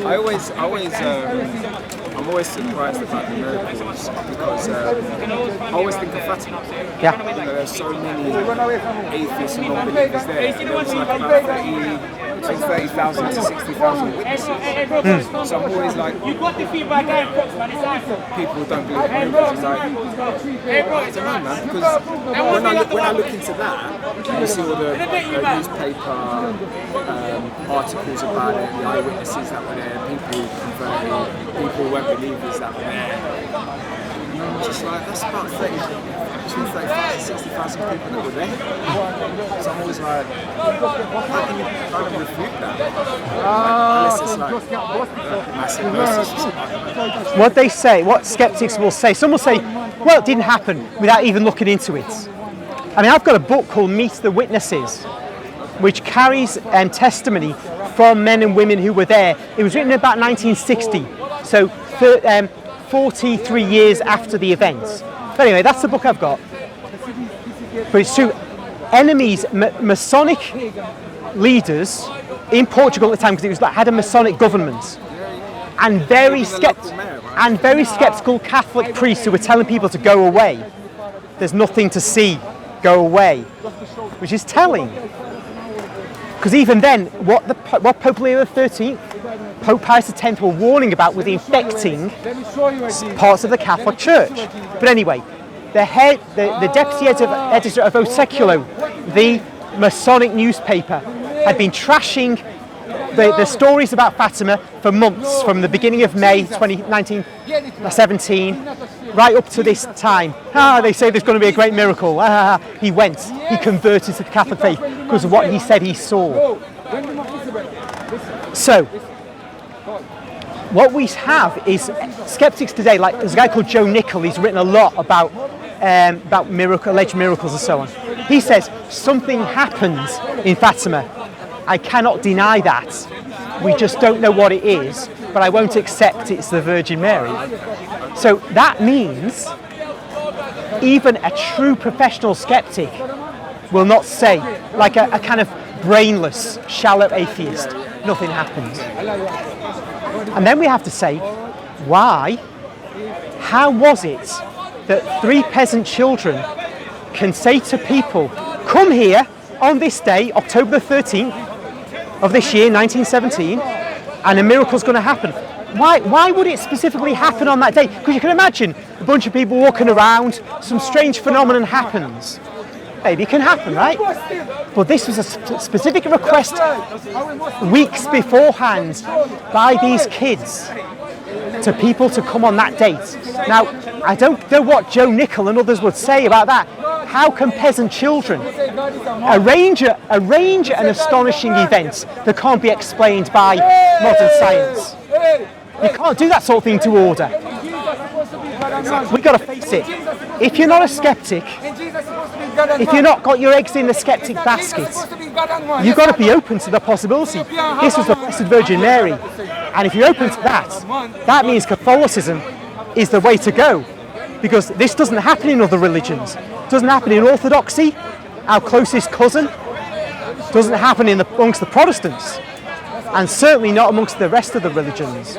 I'm always surprised about the miracles because I always think of Fatima. Yeah. You know, there's so many atheists and non-believers there. There was like about 30,000 to 60,000 witnesses. So I'm always like, people don't believe in miracles. It's like, I don't know, man. Because when I look into that, you see all the newspaper articles about it, the eyewitnesses that were there, people converted, people who weren't believers that were there. And I'm just like, that's about 30,000 to 60,000 people that were there. So I'm always like, how can you kind of refute that? Unless it's like massive versus. What they say, what skeptics will say, some will say, well, it didn't happen without even looking into it. I mean, I've got a book called Meet the Witnesses, which carries testimony from men and women who were there. It was written about 1960, so 43 years after the events. But anyway, that's the book I've got. But it's true, enemies, Masonic leaders in Portugal at the time, because it was had a Masonic government, and very skeptical Catholic priests who were telling people to go away. There's nothing to see, go away, which is telling. Because even then, what Pope Leo XIII, Pope Pius X were warning about was infecting parts of the Catholic Church. But anyway, the deputy editor of O Seculo, the Masonic newspaper, had been trashing the stories about Fatima for months, from the beginning of May 1917 right up to this time. They say there's going to be a great miracle. He went, he converted to the Catholic faith because of what he said he saw. So, what we have is skeptics today, like there's a guy called Joe Nickel, he's written a lot about alleged miracles and so on. He says something happened in Fatima. I cannot deny that. We just don't know what it is, but I won't accept it's the Virgin Mary. So that means even a true professional skeptic will not say, like a kind of brainless, shallow atheist, nothing happened. And then we have to say, why? How was it that 3 peasant children can say to people, come here on this day, October the 13th of this year, 1917, and a miracle's going to happen? Why would it specifically happen on that day? Because you can imagine a bunch of people walking around, some strange phenomenon happens. Maybe it can happen, right? But this was a specific request weeks beforehand by these kids to people to come on that date. Now, I don't know what Joe Nickel and others would say about that. How can peasant children arrange an astonishing event that can't be explained by modern science? You can't do that sort of thing to order. We've got to face it. If you're not a skeptic, if you're not got your eggs in the skeptic basket, you've got to be open to the possibility. This was the Blessed Virgin Mary. And if you're open to that, that means Catholicism is the way to go. Because this doesn't happen in other religions. It doesn't happen in Orthodoxy, our closest cousin. It doesn't happen amongst the Protestants. And certainly not amongst the rest of the religions.